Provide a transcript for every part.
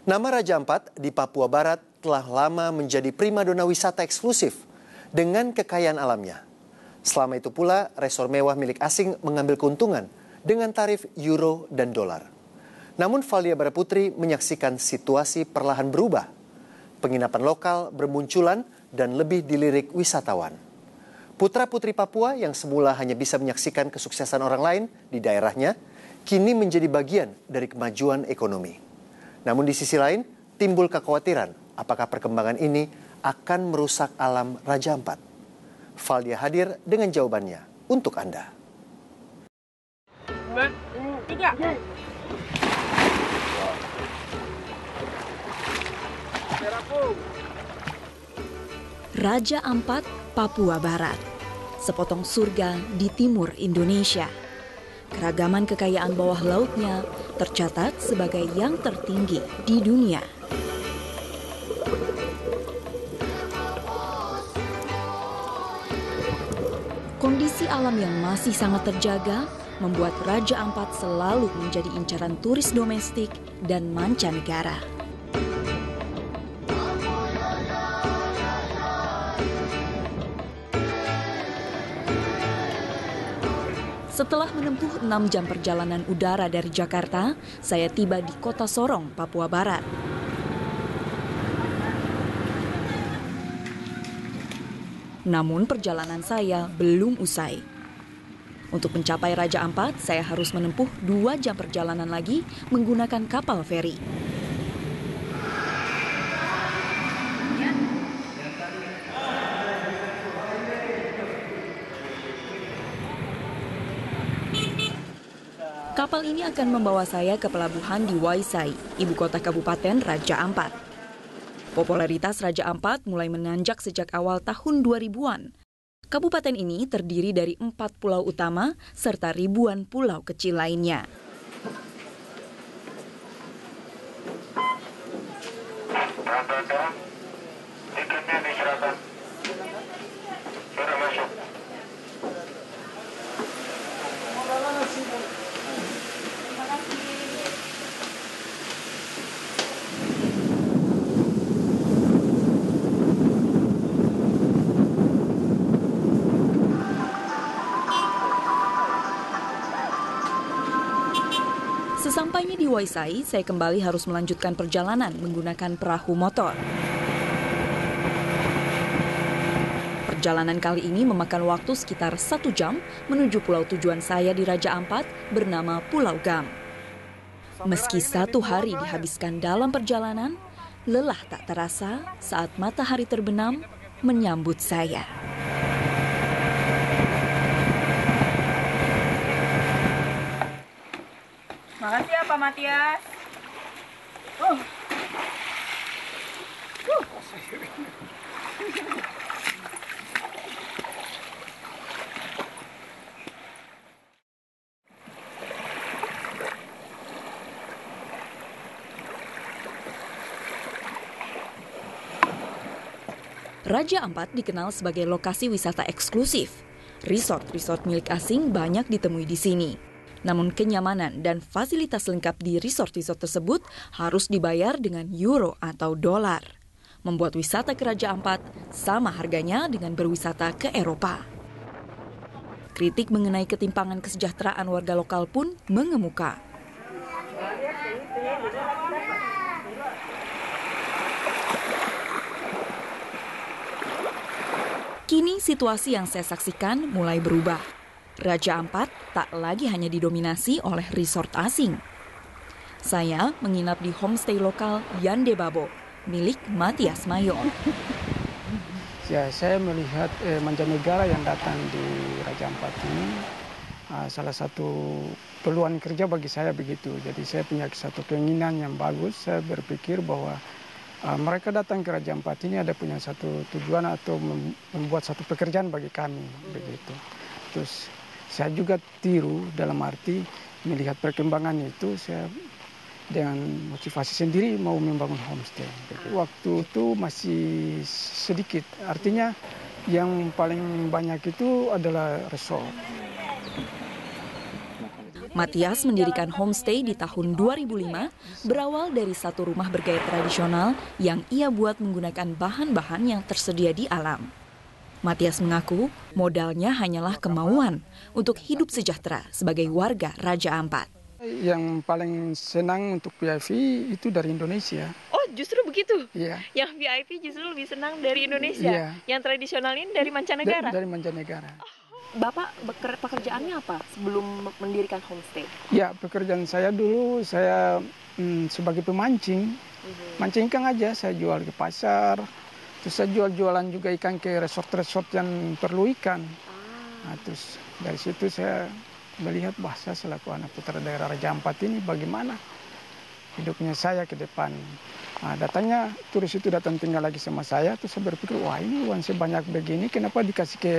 Nama Raja Ampat di Papua Barat telah lama menjadi primadona wisata eksklusif dengan kekayaan alamnya. Selama itu pula, resor mewah milik asing mengambil keuntungan dengan tarif euro dan dolar. Namun Valia Baraputri menyaksikan situasi perlahan berubah. Penginapan lokal bermunculan dan lebih dilirik wisatawan. Putra-putri Papua yang semula hanya bisa menyaksikan kesuksesan orang lain di daerahnya, kini menjadi bagian dari kemajuan ekonomi. Namun di sisi lain, timbul kekhawatiran apakah perkembangan ini akan merusak alam Raja Ampat. Valia hadir dengan jawabannya untuk Anda. Tiga. Raja Ampat, Papua Barat. Sepotong surga di timur Indonesia. Keragaman kekayaan bawah lautnya tercatat sebagai yang tertinggi di dunia. Kondisi alam yang masih sangat terjaga membuat Raja Ampat selalu menjadi incaran turis domestik dan mancanegara. Setelah menempuh 6 jam perjalanan udara dari Jakarta, saya tiba di Kota Sorong, Papua Barat. Namun perjalanan saya belum usai. Untuk mencapai Raja Ampat, saya harus menempuh 2 jam perjalanan lagi menggunakan kapal feri. Kapal ini akan membawa saya ke pelabuhan di Waisai, ibu kota Kabupaten Raja Ampat. Popularitas Raja Ampat mulai menanjak sejak awal tahun 2000-an. Kabupaten ini terdiri dari 4 pulau utama serta ribuan pulau kecil lainnya. Tiketnya diserahkan. Sudah masuk. Sesampainya di Waisai, saya kembali harus melanjutkan perjalanan menggunakan perahu motor. Perjalanan kali ini memakan waktu sekitar 1 jam menuju pulau tujuan saya di Raja Ampat bernama Pulau Gam. Meski 1 hari dihabiskan dalam perjalanan, lelah tak terasa saat matahari terbenam menyambut saya. Makasih ya Pak Matias. Raja Ampat dikenal sebagai lokasi wisata eksklusif. Resort-resort milik asing banyak ditemui di sini. Namun kenyamanan dan fasilitas lengkap di resort-resort tersebut harus dibayar dengan euro atau dolar. Membuat wisata ke Raja Ampat sama harganya dengan berwisata ke Eropa. Kritik mengenai ketimpangan kesejahteraan warga lokal pun mengemuka. Kini situasi yang saya saksikan mulai berubah. Raja Ampat tak lagi hanya didominasi oleh resort asing. Saya menginap di homestay lokal Yande Babo, milik Matias Mayo. Ya, saya melihat mancanegara yang datang di Raja Ampat ini salah satu peluang kerja bagi saya begitu. Jadi saya punya satu keinginan yang bagus. Saya berpikir bahwa mereka datang ke Raja Ampat ini ada punya satu tujuan atau membuat satu pekerjaan bagi kami begitu. Terus saya juga tiru dalam arti melihat perkembangan itu, saya dengan motivasi sendiri mau membangun homestay. Waktu itu masih sedikit, artinya yang paling banyak itu adalah resort. Matias mendirikan homestay di tahun 2005 berawal dari satu rumah bergaya tradisional yang ia buat menggunakan bahan-bahan yang tersedia di alam. Matias mengaku modalnya hanyalah kemauan untuk hidup sejahtera sebagai warga Raja Ampat. Yang paling senang untuk VIP itu dari Indonesia. Oh, justru begitu? Iya. Yang VIP justru lebih senang dari Indonesia? Iya. Yang tradisional ini dari mancanegara? Dari mancanegara. Bapak pekerjaannya apa sebelum mendirikan homestay? Ya, pekerjaan saya dulu, saya sebagai pemancing. Mancing ikan aja, saya jual ke pasar. Terus saya jualan juga ikan ke resort-resort yang perlu ikan. Nah, terus dari situ saya melihat bahasa selaku anak putra daerah Raja Ampat ini bagaimana hidupnya saya ke depan. Nah, datangnya turis itu datang tinggal lagi sama saya, terus saya berpikir, wah ini uang sebanyak begini, kenapa dikasih ke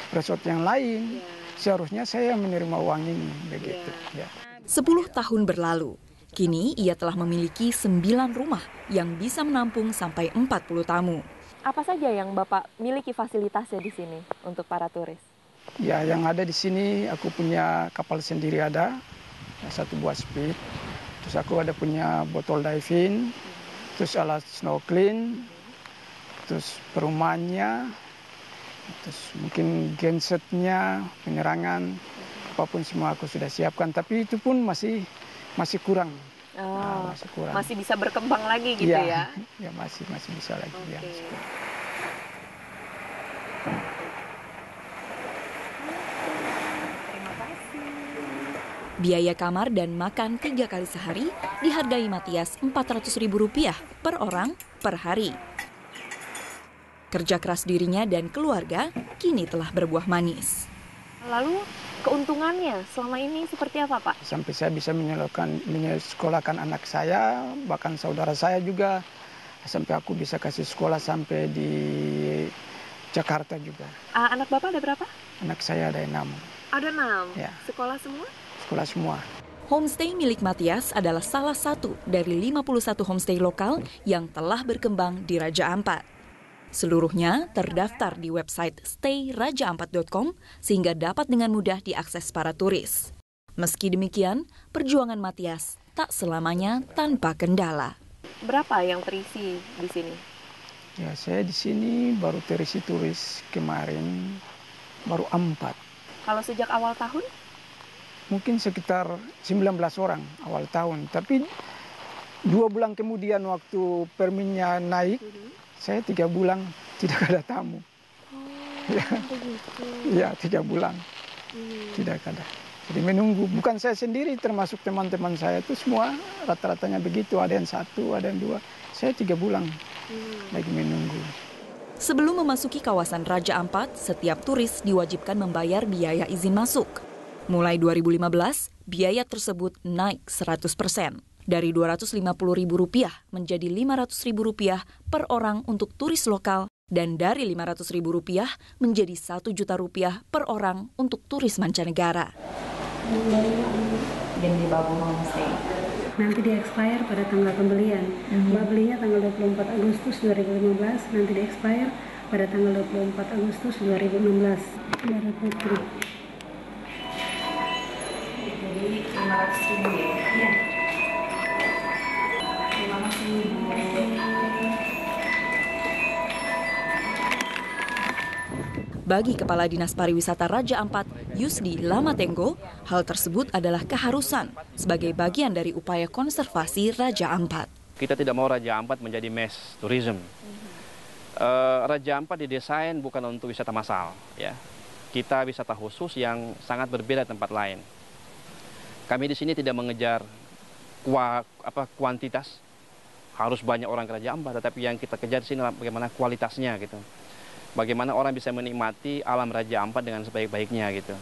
resort yang lain? Seharusnya saya menerima uang ini, begitu. Ya. 10 tahun berlalu, kini ia telah memiliki 9 rumah yang bisa menampung sampai 40 tamu. Apa saja yang Bapak miliki fasilitasnya di sini untuk para turis? Ya, yang ada di sini aku punya kapal sendiri ada, satu buah speed. Terus aku ada punya botol diving, terus alat snorkeling, terus perumahannya, terus mungkin gensetnya, penerangan, apapun semua aku sudah siapkan. Tapi itu pun masih kurang. Oh, masih kurang. Masih bisa berkembang lagi gitu ya? Ya masih bisa lagi. Okay. Ya, Biaya kamar dan makan 3 kali sehari dihargai Matias Rp400.000 per orang per hari. Kerja keras dirinya dan keluarga kini telah berbuah manis. Lalu keuntungannya selama ini seperti apa, Pak? sampai saya bisa menyekolahkan anak saya, bahkan saudara saya juga, sampai aku bisa kasih sekolah sampai di Jakarta juga. Anak Bapak ada berapa? Anak saya ada 6. Ada 6? Ya. Sekolah semua? Sekolah semua. Homestay milik Matias adalah salah satu dari 51 homestay lokal yang telah berkembang di Raja Ampat. Seluruhnya terdaftar di website stayrajaampat.com sehingga dapat dengan mudah diakses para turis. Meski demikian, perjuangan Matias tak selamanya tanpa kendala. Berapa yang terisi di sini? Ya, saya di sini baru terisi turis kemarin, baru 4. Kalau sejak awal tahun? Mungkin sekitar 19 orang awal tahun. Tapi 2 bulan kemudian waktu perminnya naik, saya 3 bulan tidak ada tamu. Ya, 3 bulan tidak ada. Jadi menunggu. Bukan saya sendiri, termasuk teman-teman saya itu semua rata-ratanya begitu. Ada yang 1, ada yang 2. Saya 3 bulan lagi menunggu. Sebelum memasuki kawasan Raja Ampat, setiap turis diwajibkan membayar biaya izin masuk. Mulai 2015, biaya tersebut naik 100%. Dari Rp250.000 menjadi Rp500.000 per orang untuk turis lokal dan dari Rp500.000 menjadi Rp1.000.000 per orang untuk turis mancanegara. Dan di Babu Homestay. Nanti di expire pada tanggal pembelian. Mbak belinya tanggal 24 Agustus 2015, nanti di expire pada tanggal 24 Agustus 2016. Barat Putri. Jadi Rp500.000 ya? Iya. Terima kasih, Bu. Bagi Kepala Dinas Pariwisata Raja Ampat, Yusdi Lamatenggo, hal tersebut adalah keharusan sebagai bagian dari upaya konservasi Raja Ampat. Kita tidak mau Raja Ampat menjadi mass tourism. Raja Ampat didesain bukan untuk wisata massal, ya. Kita wisata khusus yang sangat berbeda tempat lain. Kami di sini tidak mengejar kuantitas, harus banyak orang ke Raja Ampat, tetapi yang kita kejar di sini adalah bagaimana kualitasnya gitu. Bagaimana orang bisa menikmati alam Raja Ampat dengan sebaik-baiknya gitu.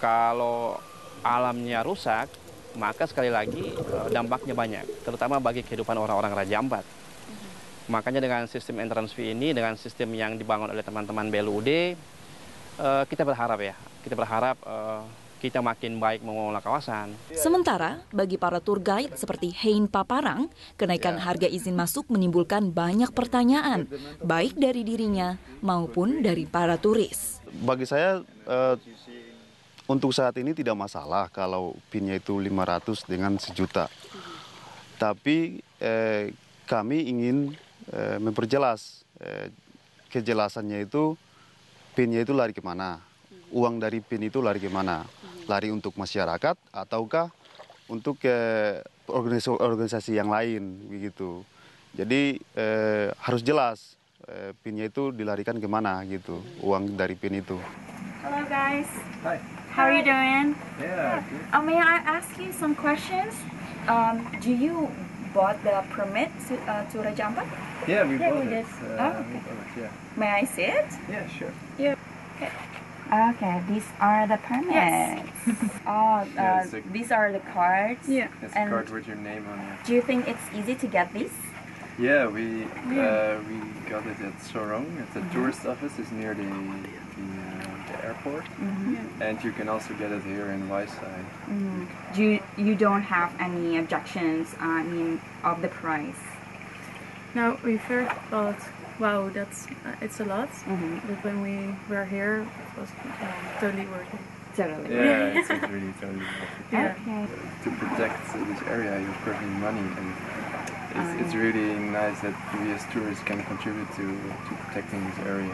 Kalau alamnya rusak, maka sekali lagi dampaknya banyak, terutama bagi kehidupan orang-orang Raja Ampat. Makanya dengan sistem entrance fee ini, dengan sistem yang dibangun oleh teman-teman BLUD, kita berharap kita makin baik mengelola kawasan. Sementara, bagi para tour guide seperti Hein Paparang, kenaikan harga izin masuk menimbulkan banyak pertanyaan, baik dari dirinya maupun dari para turis. Bagi saya, Untuk saat ini tidak masalah kalau PIN-nya itu 500 dengan 1 juta. Tapi kami ingin memperjelas kejelasannya itu PIN-nya itu lari kemana, uang dari PIN itu lari kemana, lari untuk masyarakat ataukah untuk organisasi yang lain begitu. Jadi harus jelas PIN-nya itu dilarikan kemana gitu, uang dari PIN itu. Hello guys. Hi. How are you doing? Yeah, good. May I ask you some questions? Do you bought the permit to Raja Ampat? Yeah, we bought we it. did. Oh, We okay. bought it, yeah. May I see it? Yeah, sure. Okay, these are the permits. Oh, Yeah, it's a- these are the cards. Yeah. It's a card with your name on it. Do you think it's easy to get these? Yeah, we got it at Sorong. It's a tourist office. It's near the airport, and you can also get it here in Waisai. You don't have any objections? Of the price. Now we first thought, wow, it's a lot. But when we were here, it was totally worth it. Totally. Yeah, it's really totally worth it. Yeah. Okay. To protect this area, you're putting money, and it's really nice that we as tourists can contribute to protecting this area.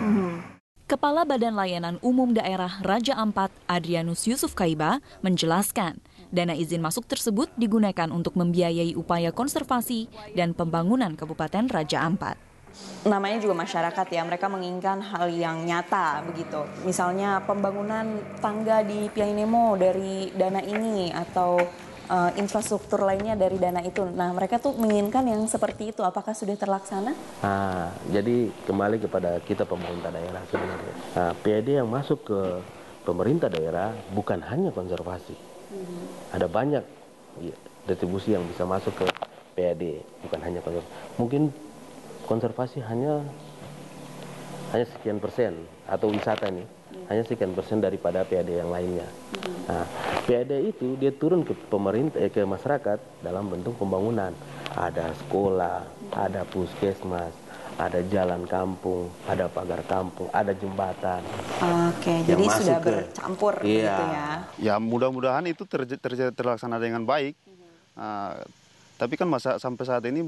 Kepala Badan Layanan Umum Daerah Raja Ampat, Adrianus Yusuf Kaiba, menjelaskan dana izin masuk tersebut digunakan untuk membiayai upaya konservasi dan pembangunan Kabupaten Raja Ampat. Namanya juga masyarakat ya, mereka menginginkan hal yang nyata begitu. Misalnya pembangunan tangga di Piainemo dari dana ini atau infrastruktur lainnya dari dana itu. Nah, mereka tuh menginginkan yang seperti itu. Apakah sudah terlaksana? Jadi kembali kepada kita pemerintah daerah sebenarnya. PAD yang masuk ke pemerintah daerah bukan hanya konservasi. Ada banyak retribusi yang bisa masuk ke PAD, bukan hanya konservasi. Mungkin konservasi hanya sekian persen, atau wisata nih hanya sekian persen daripada PAD yang lainnya. PAD itu dia turun ke pemerintah, ke masyarakat dalam bentuk pembangunan. Ada sekolah, ada puskesmas, ada jalan kampung, ada pagar kampung, ada jembatan. Oke, jadi sudah bercampur gitu ya. Ya mudah-mudahan itu terlaksana dengan baik. Tapi kan sampai saat ini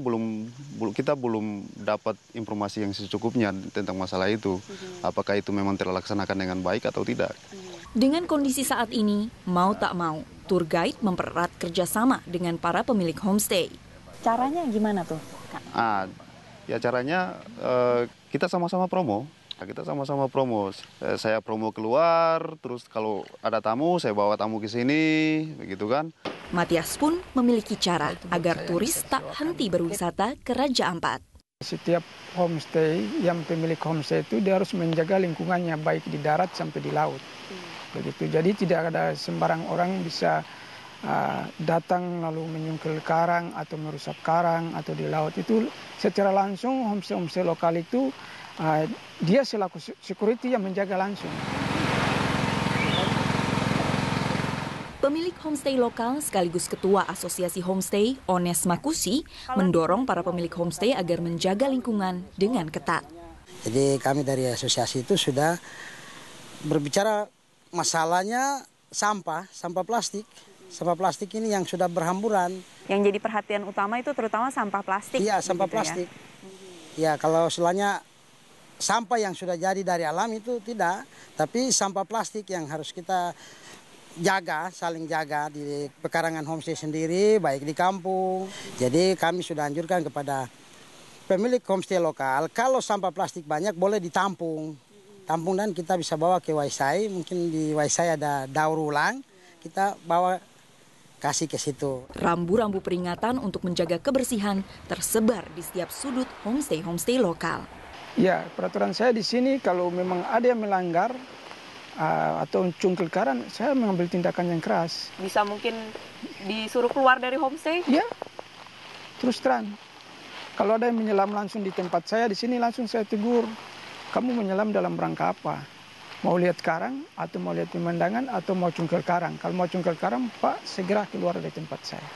kita belum dapat informasi yang secukupnya tentang masalah itu. Apakah itu memang terlaksanakan dengan baik atau tidak? Dengan kondisi saat ini, mau tak mau, tour guide mempererat kerjasama dengan para pemilik homestay. Caranya gimana tuh, Kak? Ya caranya kita sama-sama promo. Saya promo keluar, terus kalau ada tamu, saya bawa tamu ke sini, begitu kan. Matias pun memiliki cara agar turis tak henti berwisata ke Raja Ampat. Setiap homestay, yang pemilik homestay itu dia harus menjaga lingkungannya baik di darat sampai di laut. Begitu. Jadi tidak ada sembarang orang bisa datang lalu menyungkil karang atau merusak karang atau di laut. Itu secara langsung homestay lokal itu dia selaku security yang menjaga langsung. Pemilik homestay lokal sekaligus ketua Asosiasi Homestay, Ones Makusi, mendorong para pemilik homestay agar menjaga lingkungan dengan ketat. Jadi kami dari asosiasi itu sudah berbicara masalahnya sampah plastik. Sampah plastik ini yang sudah berhamburan. Yang jadi perhatian utama itu terutama sampah plastik. Iya, sampah plastik. Ya, kalau selanya sampah yang sudah jadi dari alam itu tidak, tapi sampah plastik yang harus kita jaga, saling jaga di pekarangan homestay sendiri, baik di kampung. Jadi kami sudah anjurkan kepada pemilik homestay lokal, kalau sampah plastik banyak boleh ditampung. Tampung dan kita bisa bawa ke Waisai, mungkin di Waisai ada daur ulang, kita bawa kasih ke situ. Rambu-rambu peringatan untuk menjaga kebersihan tersebar di setiap sudut homestay lokal. Ya, peraturan saya di sini kalau memang ada yang melanggar atau cungkil karang, saya mengambil tindakan yang keras. Bisa mungkin disuruh keluar dari homestay? Ya, terus terang. Kalau ada yang menyelam langsung di tempat saya, di sini langsung saya tegur. Kamu menyelam dalam rangka apa? Mau lihat karang, atau mau lihat pemandangan, atau mau cungkil karang? Kalau mau cungkil karang, Pak, segera keluar dari tempat saya.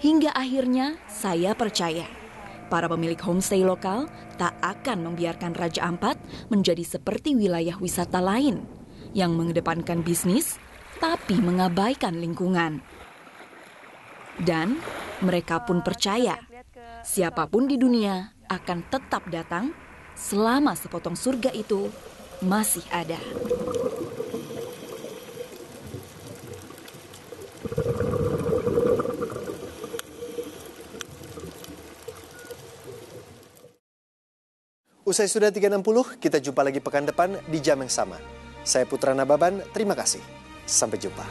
Hingga akhirnya saya percaya, para pemilik homestay lokal tak akan membiarkan Raja Ampat menjadi seperti wilayah wisata lain yang mengedepankan bisnis tapi mengabaikan lingkungan. Dan mereka pun percaya, siapapun di dunia akan tetap datang selama sepotong surga itu masih ada. Usai sudah 360, kita jumpa lagi pekan depan di jam yang sama. Saya Putra Nababan, terima kasih. Sampai jumpa.